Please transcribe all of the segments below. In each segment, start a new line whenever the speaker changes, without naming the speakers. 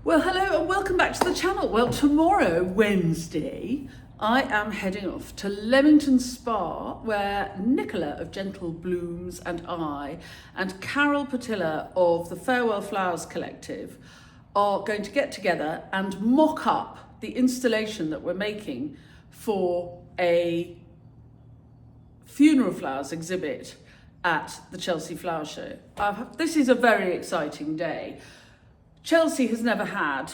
Well, hello and welcome back to the channel. Well, tomorrow, Wednesday, I am heading off to Leamington Spa, where Nicola of Gentle Blooms and I and Carole Patilla of the Farewell Flowers Collective are going to get together and mock up the installation that we're making for a funeral flowers exhibit at the Chelsea Flower Show. This is a very exciting day. Chelsea has never had,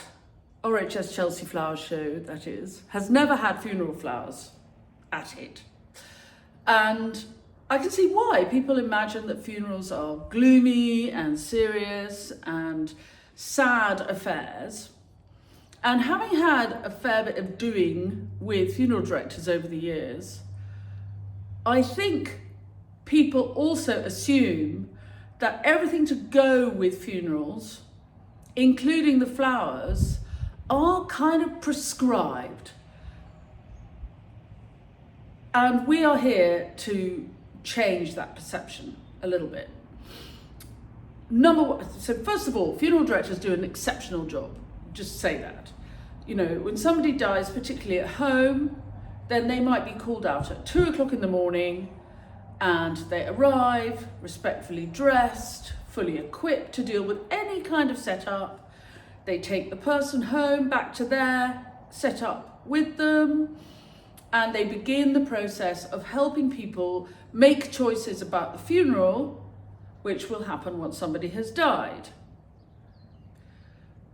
RHS Chelsea Flower Show, that is, has never had funeral flowers at it. And I can see why. People imagine that funerals are gloomy and serious and sad affairs. And having had a fair bit of doing with funeral directors over the years, I think people also assume that everything to go with funerals, including the flowers, are kind of prescribed. And we are here to change that perception a little bit. So first of all, funeral directors do an exceptional job. Just say that. You know, when somebody dies, particularly at home, then they might be called out at 2 o'clock in the morning and they arrive respectfully dressed, fully equipped to deal with any kind of setup. They take the person home back to their setup with them, and they begin the process of helping people make choices about the funeral, which will happen once somebody has died.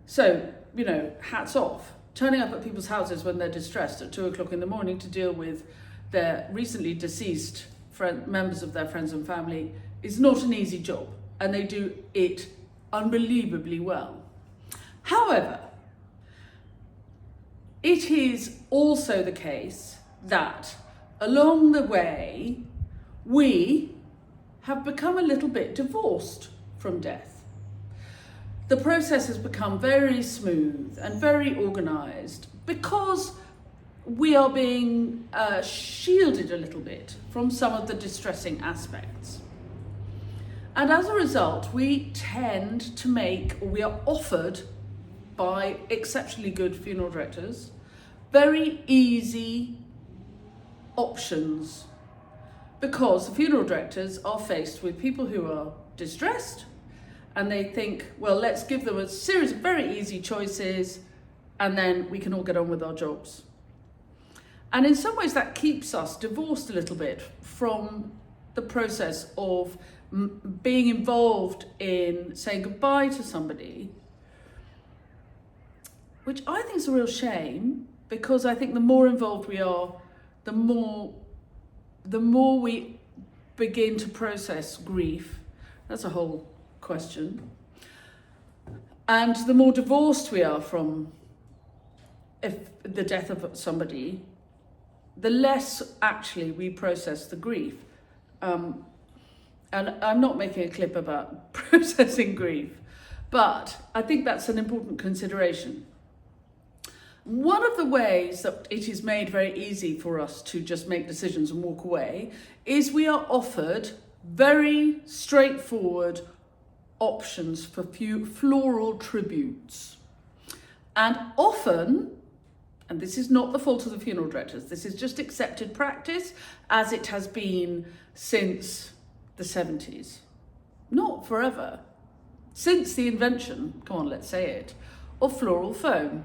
So, you know, hats off. Turning up at people's houses when they're distressed at 2 o'clock in the morning to deal with their recently deceased members of their friends and family is not an easy job. And they do it unbelievably well. However, it is also the case that along the way, we have become a little bit divorced from death. The process has become very smooth and very organised because we are being shielded a little bit from some of the distressing aspects. And as a result, we tend to we are offered by exceptionally good funeral directors very easy options, because the funeral directors are faced with people who are distressed and they think, well, let's give them a series of very easy choices and then we can all get on with our jobs. And in some ways that keeps us divorced a little bit from the process of being involved in saying goodbye to somebody, which I think is a real shame, because I think the more involved we are, the more we begin to process grief. That's a whole question. And the more divorced we are from the death of somebody, the less actually we process the grief. And I'm not making a clip about processing grief, but I think that's an important consideration. One of the ways that it is made very easy for us to just make decisions and walk away is we are offered very straightforward options for floral tributes. And often, and this is not the fault of the funeral directors, this is just accepted practice as it has been since the 70s. Not forever. Since the invention, come on, let's say it, of floral foam.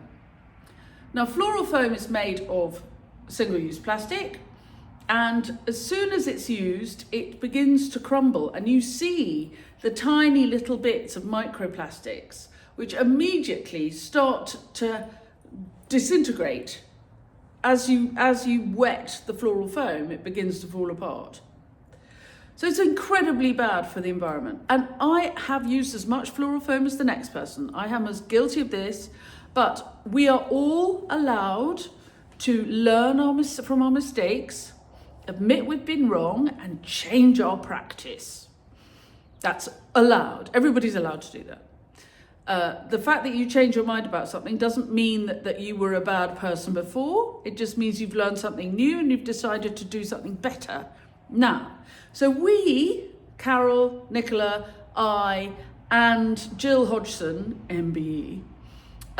Now, floral foam is made of single-use plastic, and as soon as it's used, it begins to crumble, and you see the tiny little bits of microplastics, which immediately start to disintegrate. As you wet the floral foam, it begins to fall apart. So it's incredibly bad for the environment. And I have used as much floral foam as the next person. I am as guilty of this, but we are all allowed to learn from our mistakes, admit we've been wrong, and change our practice. That's allowed. Everybody's allowed to do that. The fact that you change your mind about something doesn't mean that you were a bad person before. It just means you've learned something new and you've decided to do something better now. So we, Carole, Nicola, I, and Gill Hodgson, MBE,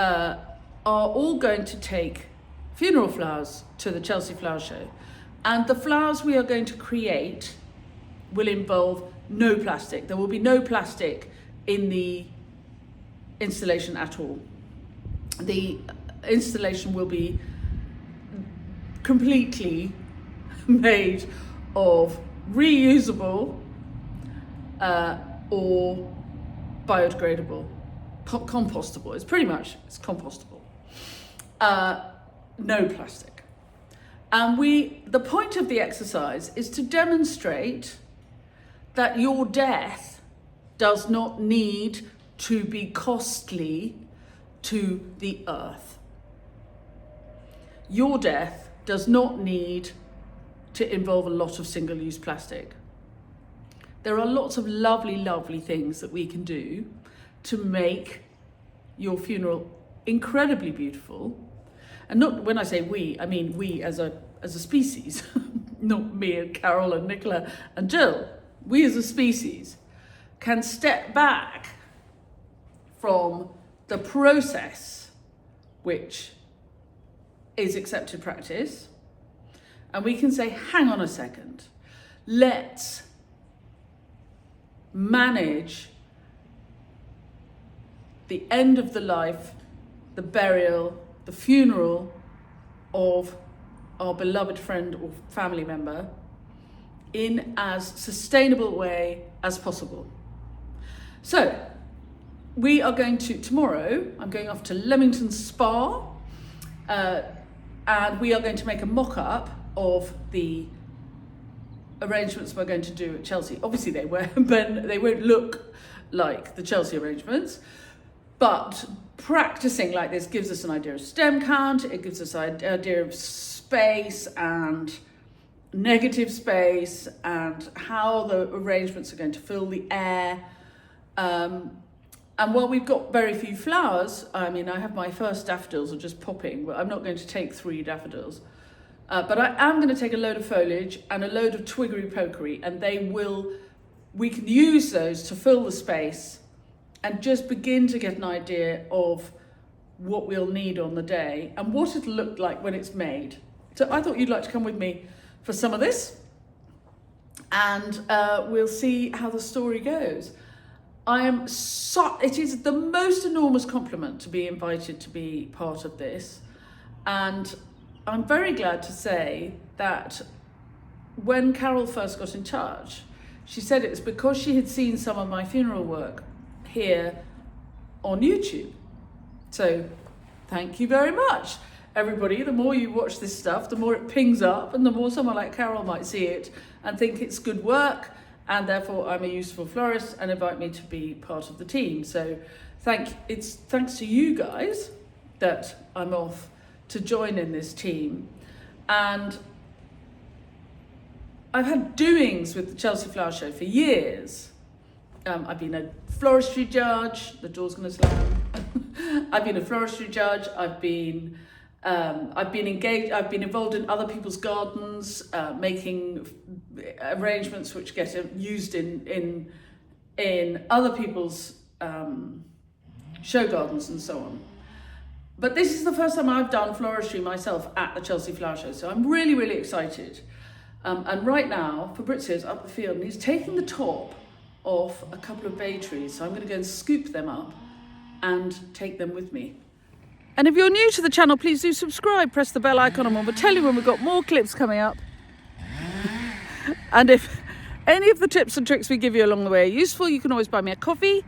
are all going to take funeral flowers to the Chelsea Flower Show. And the flowers we are going to create will involve no plastic. There will be no plastic in the installation at all. The installation will be completely made of reusable or biodegradable, compostable. It's compostable. No plastic. And the point of the exercise is to demonstrate that your death does not need to be costly to the earth. Your death does not need to involve a lot of single-use plastic. There are lots of lovely, lovely things that we can do to make your funeral incredibly beautiful. And not, when I say we, I mean we as a species, not me and Carole and Nicola and Gill. We as a species can step back from the process which is accepted practice, and we can say, hang on a second, let's manage the end of the life, the burial, the funeral of our beloved friend or family member in as sustainable a way as possible. So we are going to, tomorrow, I'm going off to Leamington Spa, and we are going to make a mock-up of the arrangements we're going to do at Chelsea. Obviously they won't look like the Chelsea arrangements, but practicing like this gives us an idea of stem count, it gives us an idea of space and negative space and how the arrangements are going to fill the air. And while we've got very few flowers, I mean, I have my first daffodils are just popping, but I'm not going to take 3 daffodils. But I am going to take a load of foliage and a load of twiggery pokery, and we can use those to fill the space and just begin to get an idea of what we'll need on the day and what it'll look like when it's made. So I thought you'd like to come with me for some of this, and we'll see how the story goes. It is the most enormous compliment to be invited to be part of this, and I'm very glad to say that when Carole first got in touch, she said it was because she had seen some of my funeral work here on YouTube. So thank you very much, everybody. The more you watch this stuff, the more it pings up, and the more someone like Carole might see it and think it's good work, and therefore I'm a useful florist and invite me to be part of the team. So it's thanks to you guys that I'm off to join in this team. And I've had doings with the Chelsea Flower Show for years. I've been a floristry judge. The door's going to slam. I've been a floristry judge. I've been engaged. I've been involved in other people's gardens, making arrangements which get used in other people's show gardens and so on. But this is the first time I've done floristry myself at the Chelsea Flower Show, so I'm really, really excited. And right now, Fabrizio's up the field and he's taking the top off a couple of bay trees, so I'm going to go and scoop them up and take them with me. And if you're new to the channel, please do subscribe, press the bell icon, and we'll tell you when we've got more clips coming up. And if any of the tips and tricks we give you along the way are useful, you can always buy me a coffee,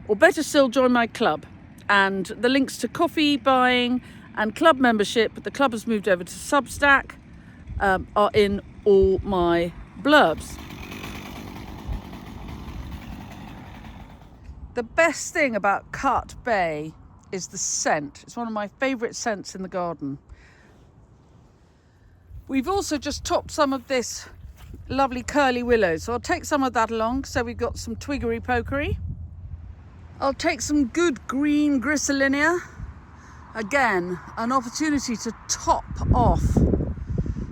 or better still, join my club. And the links to coffee buying and club membership, the club has moved over to Substack, are in all my blurbs. The best thing about cut bay is the scent. It's one of my favourite scents in the garden. We've also just topped some of this lovely curly willow, so I'll take some of that along. So we've got some twiggery pokery. I'll take some good green griselinia. Again, an opportunity to top off.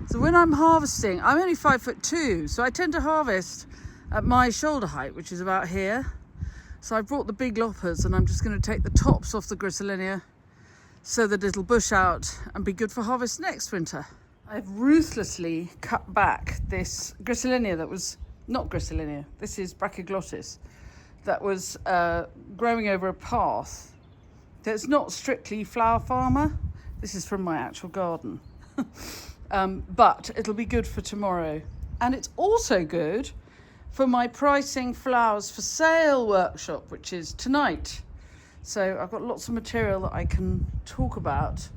So when I'm harvesting, I'm only 5'2", so I tend to harvest at my shoulder height, which is about here. So I brought the big loppers, and I'm just going to take the tops off the griselinia so that it'll bush out and be good for harvest next winter. I've ruthlessly cut back this Griselinia that was, not Griselinia, this is Brachioglottis, that was growing over a path. That's not strictly flower farmer. This is from my actual garden. But it'll be good for tomorrow. And it's also good for my pricing flowers for sale workshop, which is tonight. So I've got lots of material that I can talk about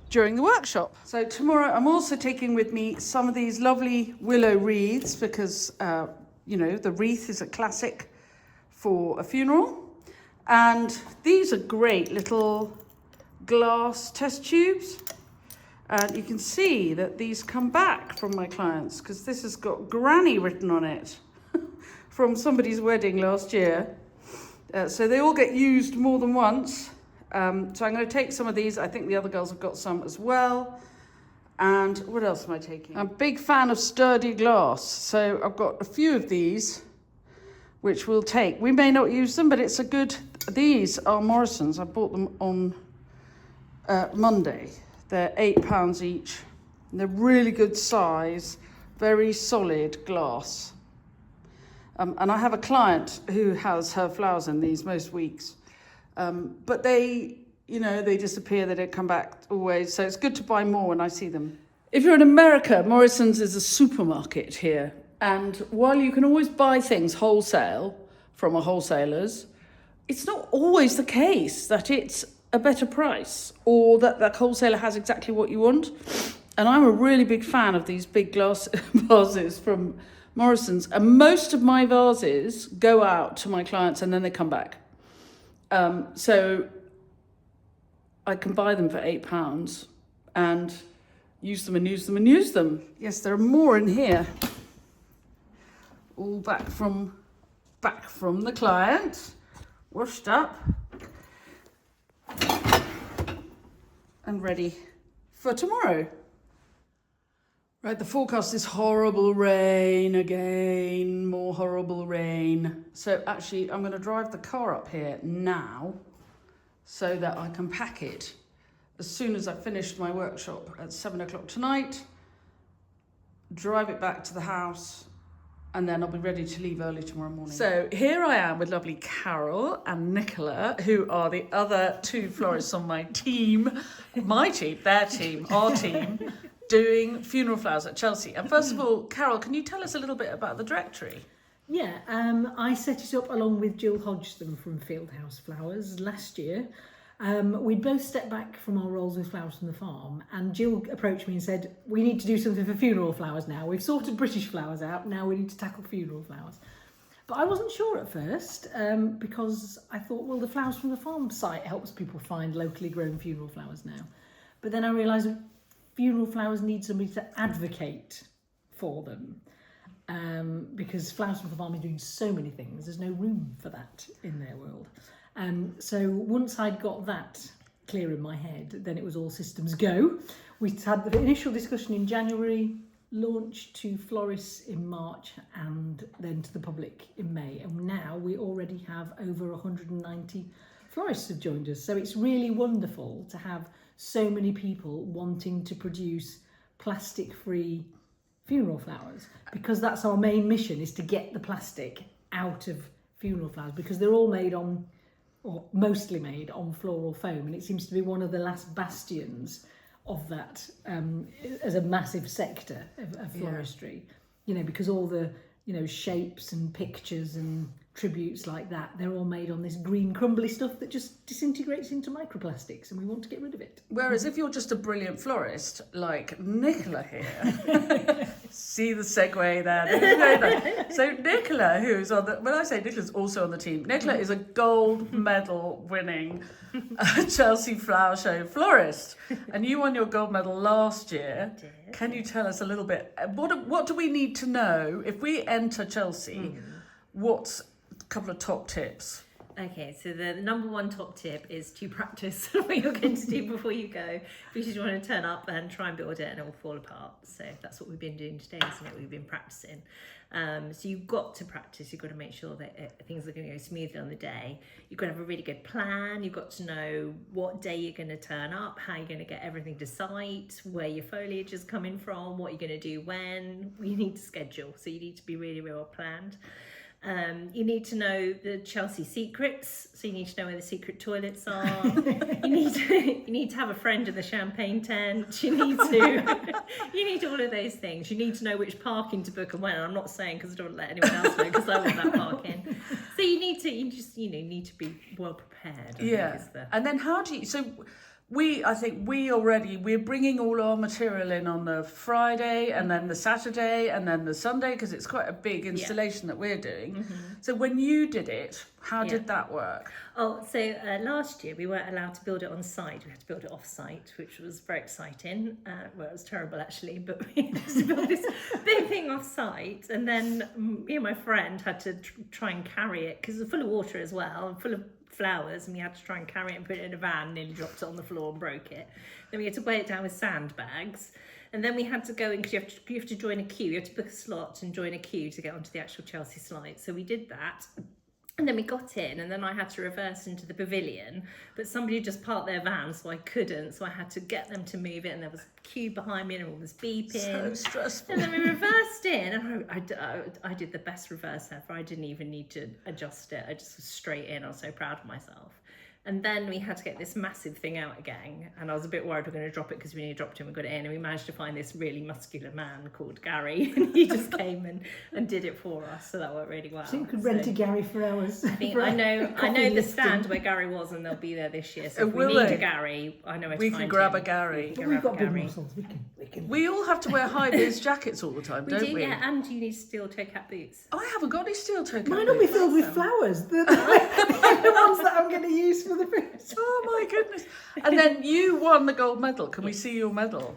during the workshop. So tomorrow I'm also taking with me some of these lovely willow wreaths because, the wreath is a classic for a funeral. And these are great little glass test tubes. And you can see that these come back from my clients because this has got Granny written on it from somebody's wedding last year. So they all get used more than once. So I'm going to take some of these. I think the other girls have got some as well. And what else am I taking? I'm a big fan of sturdy glass. So I've got a few of these, which we'll take. We may not use them, but it's a good... These are Morrison's. I bought them on Monday. They're £8 each. And they're really good size, very solid glass. And I have a client who has her flowers in these most weeks. But they disappear. They don't come back always. So it's good to buy more when I see them. If you're in America, Morrison's is a supermarket here. And while you can always buy things wholesale from a wholesaler's, it's not always the case that it's a better price or that the wholesaler has exactly what you want. And I'm a really big fan of these big glass vases from Morrison's. And most of my vases go out to my clients and then they come back. So I can buy them for £8 and use them and use them and use them. Yes, there are more in here. All back from the client, washed up and ready for tomorrow. Right, the forecast is horrible rain again, more horrible rain. So actually I'm going to drive the car up here now so that I can pack it as soon as I've finished my workshop at 7 o'clock tonight, drive it back to the house, and then I'll be ready to leave early tomorrow morning. So here I am with lovely Carole and Nicola, who are the other two florists on my team, their team, our team, doing funeral flowers at Chelsea. And first of all, Carole, can you tell us a little bit about the directory?
Yeah, I set it up along with Gill Hodgson from Fieldhouse Flowers last year. We'd both stepped back from our roles with Flowers from the Farm, and Gill approached me and said, we need to do something for funeral flowers now. We've sorted British flowers out, now we need to tackle funeral flowers. But I wasn't sure at first, because I thought, well, the Flowers from the Farm site helps people find locally grown funeral flowers now. But then I realised funeral flowers need somebody to advocate for them, because Flowers from the Farm is doing so many things, there's no room for that in their world. So once I'd got that clear in my head, then it was all systems go. We had the initial discussion in January, launched to florists in March, and then to the public in May. And now we already have over 190 florists have joined us. So it's really wonderful to have so many people wanting to produce plastic-free funeral flowers, because that's our main mission, is to get the plastic out of funeral flowers, because they're all made on, or mostly made on, floral foam, and it seems to be one of the last bastions of that as a massive sector of floristry. Yeah. Because all the shapes and pictures and tributes like that, they're all made on this green crumbly stuff that just disintegrates into microplastics, and we want to get rid of it.
Whereas if you're just a brilliant florist like Nicola here, see the segue there. So Nicola, who's on the, when I say Nicola's also on the team, Nicola is a gold medal winning Chelsea Flower Show florist, and you won your gold medal last year. Can you tell us a little bit, what do we need to know if we enter Chelsea? What's a couple of top tips?
Okay, so the number one top tip is to practice what you're going to do before you go. Because you just want to turn up and try and build it and it will fall apart. So that's what we've been doing today, isn't it? We've been practicing. So you've got to practice. You've got to make sure that things are going to go smoothly on the day. You've got to have a really good plan. You've got to know what day you're going to turn up, how you're going to get everything to site, where your foliage is coming from, what you're going to do when. You need to schedule. So you need to be really, really well planned. You need to know the Chelsea secrets, so you need to know where the secret toilets are. you need to have a friend in the champagne tent. You need all of those things. You need to know which parking to book and when. And I'm not saying because I don't want to let anyone else know because I want that parking. So you need to be well prepared.
And then how do you? So we're bringing all our material in on the Friday and then the Saturday and then the Sunday because it's quite a big installation that we're doing. Mm-hmm. So when you did it, how did that work?
Oh, so last year we weren't allowed to build it on site. We had to build it off site, which was very exciting. Well, it was terrible actually, but we had to build this big thing off site. And then me and my friend had to try and carry it because it was full of water as well and full of flowers, and we had to try and carry it and put it in a van, nearly dropped it on the floor and broke it. Then we had to weigh it down with sandbags, and then we had to go in because you have to join a queue. You have to book a slot and join a queue to get onto the actual Chelsea slide. So we did that. And then we got in, and then I had to reverse into the pavilion, but somebody had just parked their van, so I couldn't. So I had to get them to move it, and there was a queue behind me, and everyone was beeping.
So stressful.
And then we reversed in, and I did the best reverse ever. I didn't even need to adjust it. I just was straight in. I was so proud of myself. And then we had to get this massive thing out again, and I was a bit worried we were going to drop it because we nearly dropped it and we got it in, and we managed to find this really muscular man called Gary, and he just came and did it for us, so that worked really well.
So you could rent a Gary for hours.
I know the stand where Gary was, and they'll be there this year, so if we need a Gary, I know where to find him.
We can grab a Gary.
We've got big muscles, we can.
We all have to wear high-vis jackets all the time, don't we?
Yeah, and you need steel toe cap boots.
I haven't got any steel toe cap
Mine will be filled with flowers. They're the ones that I'm going to use for the boots.
Oh my goodness. And then you won the gold medal. Can we see your medal?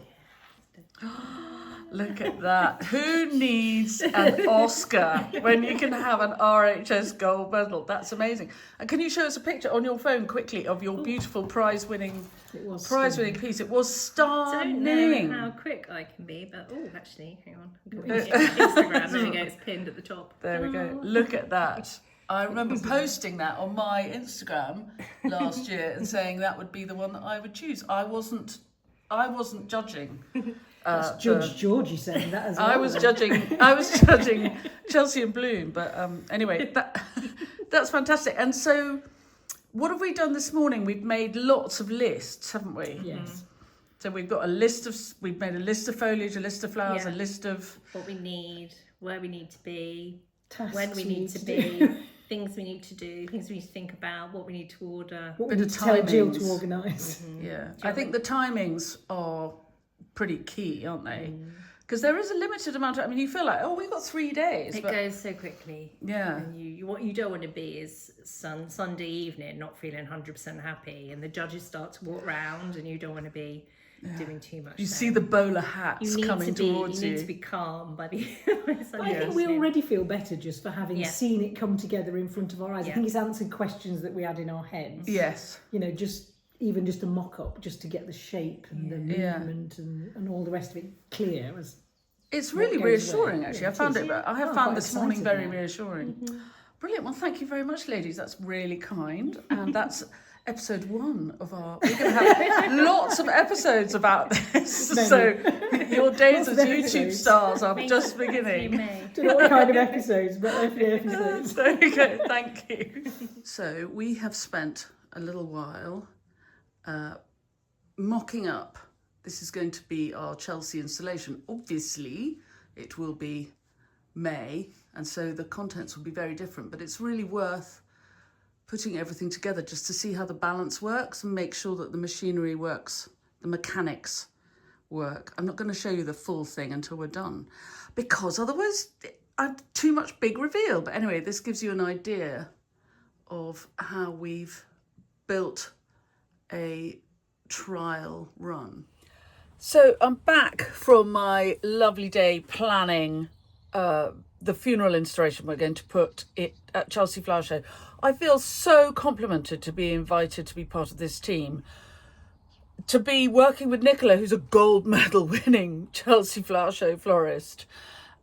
Look at that. Who needs an Oscar when you can have an RHS gold medal? That's amazing. And can you show us a picture on your phone quickly of your beautiful prize-winning piece? It was stunning.
I don't know how quick I can be, but actually, hang on. Instagram, there we go. It's pinned at the top.
There we go. Look at that. I remember posting that on my Instagram last year and saying that would be the one that I would choose. I wasn't judging.
That's Judge Georgie saying that as well.
I was judging Chelsea and Bloom, but anyway, that's fantastic. And so, what have we done this morning? We've made lots of lists, haven't we?
Yes.
So we've made a list of foliage, a list of flowers, a list of
what we need, where we need to be,
tasks
when we need to be, things we need to do, things we need to think about, what we need to order.
What we need to tell Gill to organise.
Mm-hmm. Yeah, I think the timings are pretty key, aren't they? Because there is a limited amount of, I mean, you feel like, we've got 3 days.
It goes so quickly.
Yeah.
And what you don't want to be is Sunday evening not feeling 100% happy, and the judges start to walk round, and you don't want to be doing too much.
You see the bowler hats coming towards you.
You need to be calm by the
I think we already feel better just for having seen it come together in front of our eyes. I think it's answered questions that we had in our heads.
Yes.
Just a mock-up, just to get the shape and the movement and all the rest of it clear.
It's really reassuring, actually. I have found this morning very
now.
reassuring. Mm-hmm. Brilliant. Well, thank you very much, ladies. That's really kind. And that's episode 1 of our... We're going to have lots of episodes about this. So your days as YouTube stars are just beginning.
Don't know what kind of episodes, but every episodes.
There you go. Thank you. So we have spent a little while mocking up. This is going to be our Chelsea installation. Obviously, it will be May, and so the contents will be very different, but it's really worth putting everything together just to see how the balance works and make sure that the machinery works, the mechanics work. I'm not going to show you the full thing until we're done, because otherwise I've too much big reveal. But anyway, this gives you an idea of how we've built a trial run. So I'm back from my lovely day planning the funeral installation we're going to put it at Chelsea Flower Show. I feel so complimented to be invited to be part of this team, to be working with Nicola, who's a gold medal winning Chelsea Flower Show florist,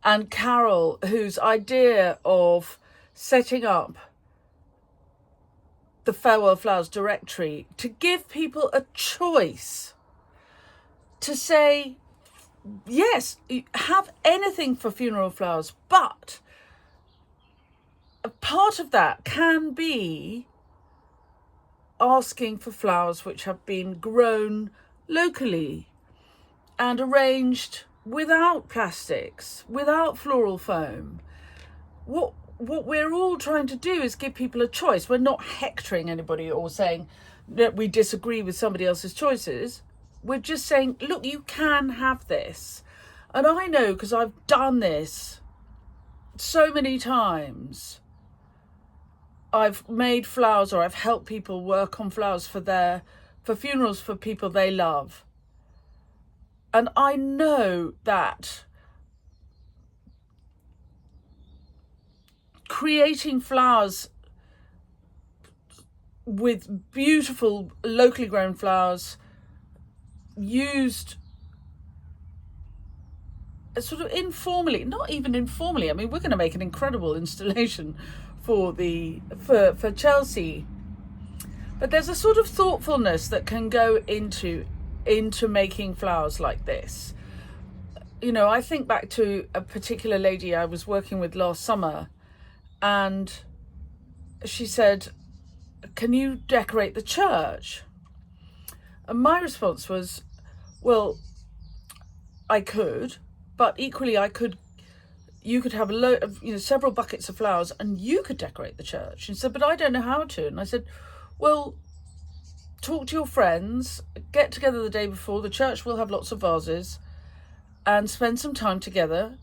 and Carole, whose idea of setting up the Farewell Flowers directory to give people a choice, to say, yes, have anything for funeral flowers, but a part of that can be asking for flowers which have been grown locally and arranged without plastics, without floral foam. What we're all trying to do is give people a choice. We're not hectoring anybody or saying that we disagree with somebody else's choices. We're just saying, look, you can have this. And I know, because I've done this so many times. I've made flowers, or I've helped people work on flowers for funerals for people they love. And I know that creating flowers with beautiful locally grown flowers used sort of informally, not even informally. I mean, we're going to make an incredible installation for Chelsea, but there's a sort of thoughtfulness that can go into making flowers like this. You know, I think back to a particular lady I was working with last summer, and she said, can you decorate the church? And my response was, well, I could, but equally you could have several buckets of flowers and you could decorate the church. And she said, but I don't know how to. And I said, well, talk to your friends, get together the day before. The church will have lots of vases, and spend some time together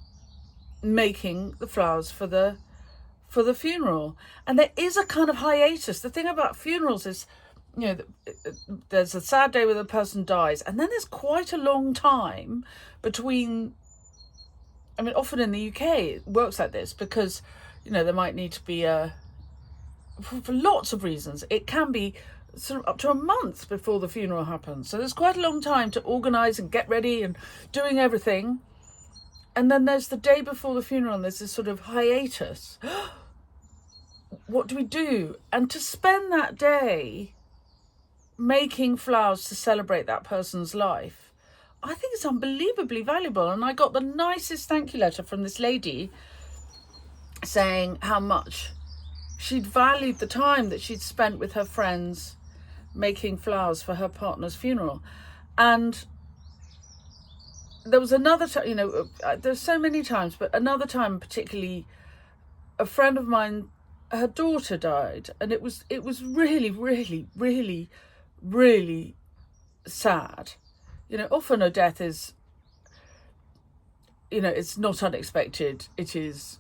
making the flowers for the funeral. And there is a kind of hiatus. The thing about funerals is, you know, there's a sad day where the person dies, and then there's quite a long time between. I mean, often in the UK it works like this because, you know, there might need to be for lots of reasons. It can be sort of up to a month before the funeral happens. So there's quite a long time to organise and get ready and doing everything. And then there's the day before the funeral and there's this sort of hiatus. What do we do? And to spend that day making flowers to celebrate that person's life, I think it's unbelievably valuable. And I got the nicest thank you letter from this lady saying how much she'd valued the time that she'd spent with her friends making flowers for her partner's funeral. And there was another time, you know, there's so many times, but another time particularly, a friend of mine, her daughter died, and it was really, really, really, really sad. You know, often a death is, you know, it's not unexpected. It is,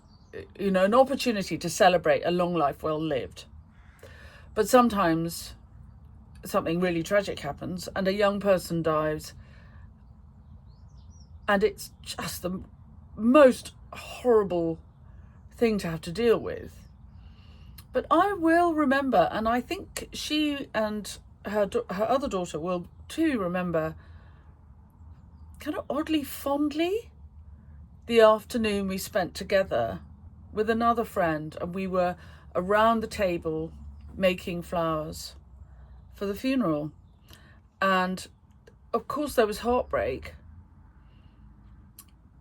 you know, an opportunity to celebrate a long life well lived. But sometimes something really tragic happens and a young person dies, and it's just the most horrible thing to have to deal with. But I will remember, and I think she and her other daughter will too remember, kind of oddly fondly, the afternoon we spent together with another friend, and we were around the table making flowers for the funeral. And of course there was heartbreak,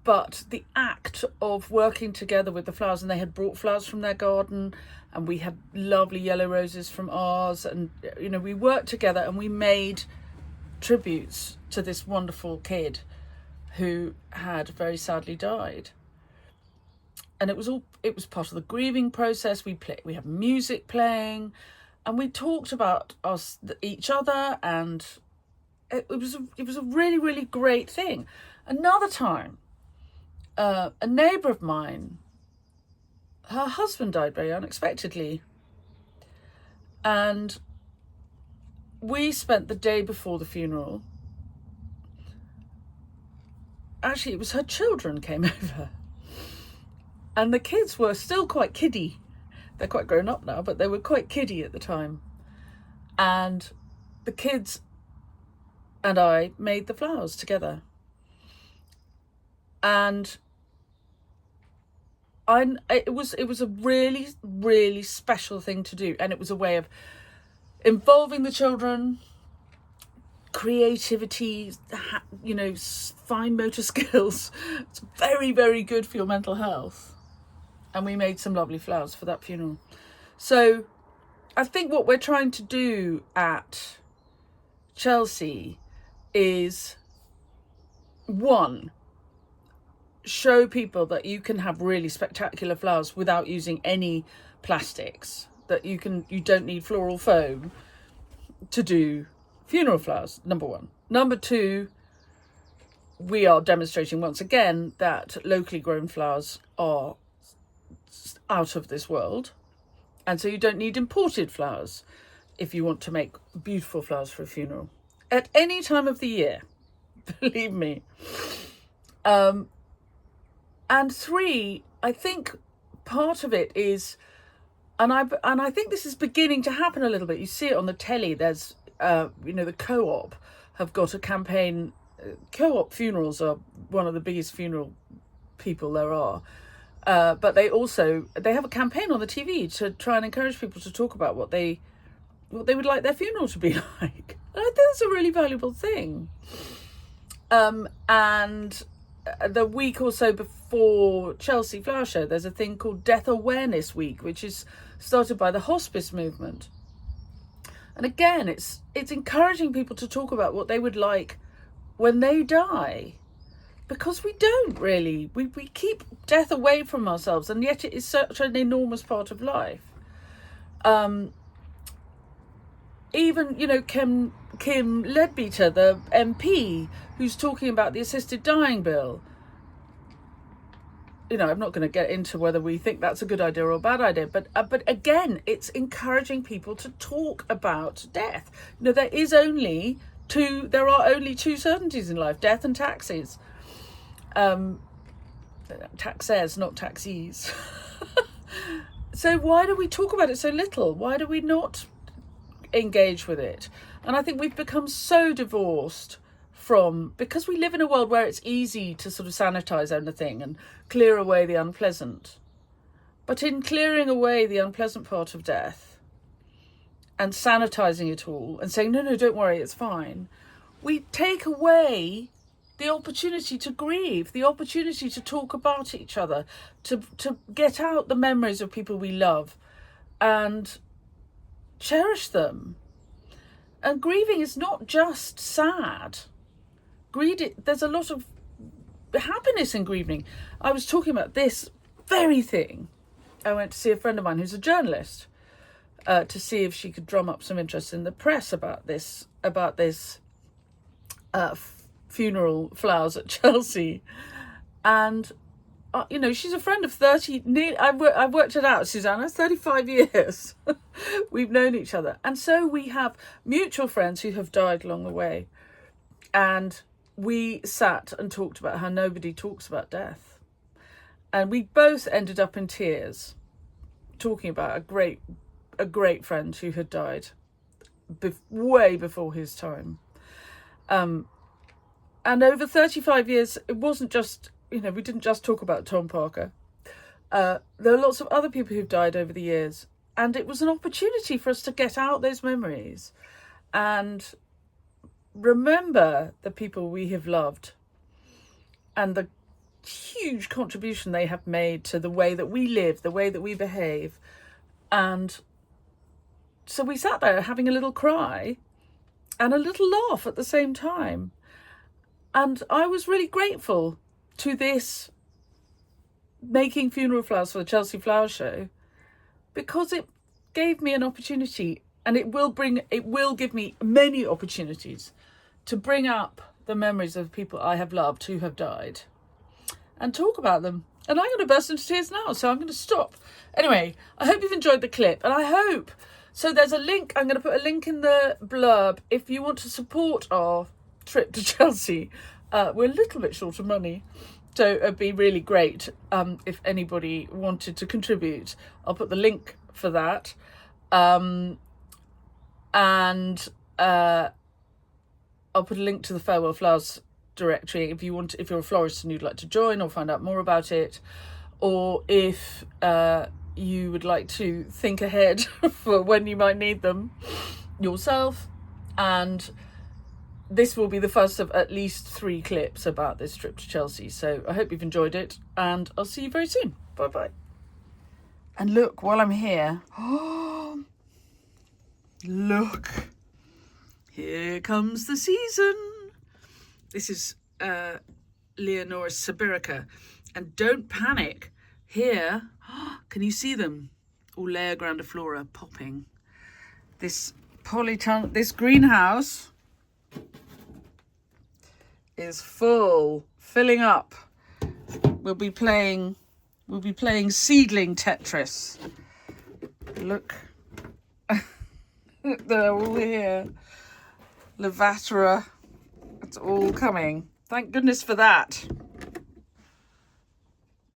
but the act of working together with the flowers, and they had brought flowers from their garden, and we had lovely yellow roses from ours, and, you know, we worked together and we made tributes to this wonderful kid who had very sadly died. And it was part of the grieving process. We had music playing, and we talked about each other, and it was a really, really great thing. Another time, a neighbour of mine, her husband died very unexpectedly, and we spent the day before the funeral. Actually, it was her children came over, and the kids were still quite kiddie. They're quite grown up now, but they were quite kiddie at the time. And the kids and I made the flowers together. And it was a really, really special thing to do. And it was a way of involving the children, creativity, fine motor skills. It's very, very good for your mental health. And we made some lovely flowers for that funeral. So I think what we're trying to do at Chelsea is, one, show people that you can have really spectacular flowers without using any plastics, that you don't need floral foam to do funeral flowers, number one. Number two, we are demonstrating once again that locally grown flowers are out of this world, and so you don't need imported flowers if you want to make beautiful flowers for a funeral at any time of the year, believe me. And three, I think part of it is, and I think this is beginning to happen a little bit. You see it on the telly. There's, the Co-op have got a campaign. Co-op funerals are one of the biggest funeral people there are. But they have a campaign on the TV to try and encourage people to talk about what they would like their funeral to be like. And I think that's a really valuable thing. And the week or so before Chelsea Flower Show, there's a thing called Death Awareness Week, which is started by the hospice movement. And again, it's encouraging people to talk about what they would like when they die. Because we don't really. We keep death away from ourselves, and yet it is such an enormous part of life. Even, Kim Leadbeater, the MP, who's talking about the assisted dying bill. I'm not going to get into whether we think that's a good idea or a bad idea, but again, it's encouraging people to talk about death. There are only two certainties in life: death and taxes. Taxes, not taxis. So why do we talk about it so little? Why do we not engage with it? And I think we've become so divorced because we live in a world where it's easy to sort of sanitize anything and clear away the unpleasant. But in clearing away the unpleasant part of death and sanitizing it all and saying, no, don't worry, it's fine, we take away the opportunity to grieve, the opportunity to talk about each other, to get out the memories of people we love and cherish them. And grieving is not just sad. There's a lot of happiness in grieving. I was talking about this very thing. I went to see a friend of mine who's a journalist to see if she could drum up some interest in the press about this funeral flowers at Chelsea. And she's a friend of 30, I've worked it out, Susanna, 35 years. We've known each other. And so we have mutual friends who have died along the way. And we sat and talked about how nobody talks about death. And we both ended up in tears talking about a great friend who had died way before his time. And over 35 years, it wasn't just, we didn't just talk about Tom Parker. There are lots of other people who've died over the years. And it was an opportunity for us to get out those memories and remember the people we have loved and the huge contribution they have made to the way that we live, the way that we behave. And so we sat there having a little cry and a little laugh at the same time. And I was really grateful to this making funeral flowers for the Chelsea Flower Show, because it gave me an opportunity, and it will give me many opportunities to bring up the memories of people I have loved who have died and talk about them. And I'm going to burst into tears now, so I'm going to stop. Anyway, I hope you've enjoyed the clip, and I hope, so there's a link, I'm going to put a link in the blurb if you want to support our trip to Chelsea. We're a little bit short of money, so it'd be really great if anybody wanted to contribute. I'll put the link for that. And I'll put a link to the Farewell Flowers directory if you're a florist and you'd like to join or find out more about it, or if you would like to think ahead for when you might need them yourself. And this will be the first of at least 3 clips about this trip to Chelsea. So I hope you've enjoyed it, and I'll see you very soon. Bye bye. And look, while I'm here, oh, look, here comes the season. This is Leonora's Sibirica, and don't panic. Here, can you see them? Olea grandiflora popping. This greenhouse is filling up. We'll be playing seedling Tetris. Look, they're all here. Levatera, it's all coming. Thank goodness for that.